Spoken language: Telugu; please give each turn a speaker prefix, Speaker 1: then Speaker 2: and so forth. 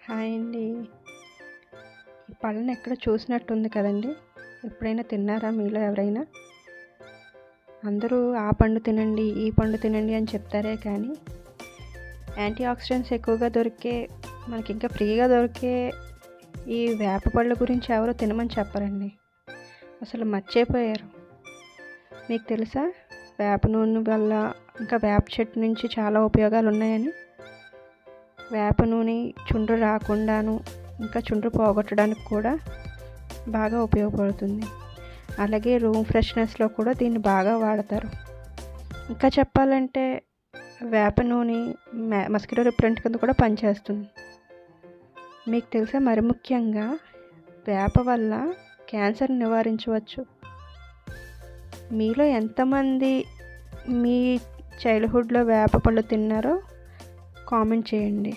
Speaker 1: హాయ్ అండి. ఈ పళ్ళని ఎక్కడ చూసినట్టుంది కదండి. ఎప్పుడైనా తిన్నారా మీలో ఎవరైనా? అందరూ ఆ పండు తినండి, ఈ పండు తినండి అని చెప్తారే కానీ యాంటీ ఆక్సిడెంట్స్ ఎక్కువగా దొరికే, మనకి ఇంకా ఫ్రీగా దొరికే ఈ వేప పళ్ళ గురించి ఎవరు తినమని చెప్పరండి. అసలు మర్చిపోయారు. మీకు తెలుసా వేప నూనె వల్ల, ఇంకా వేప చెట్టు నుంచి చాలా ఉపయోగాలు ఉన్నాయని? వేప నూనె చుండ్రు రాకుండాను, ఇంకా చుండ్రు పోగొట్టడానికి కూడా బాగా ఉపయోగపడుతుంది. అలాగే రూమ్ ఫ్రెష్నెస్లో కూడా దీన్ని బాగా వాడతారు. ఇంకా చెప్పాలంటే వేప నూనె మస్కిటో రిపెలెంట్ కింద కూడా పనిచేస్తుంది. మీకు తెలుసా, మరి ముఖ్యంగా వేప వల్ల క్యాన్సర్ నివారించవచ్చు. మీలో ఎంతమంది మీ చైల్డ్హుడ్లో వేప పళ్ళు తిన్నారో కామెంట్ చేయండి.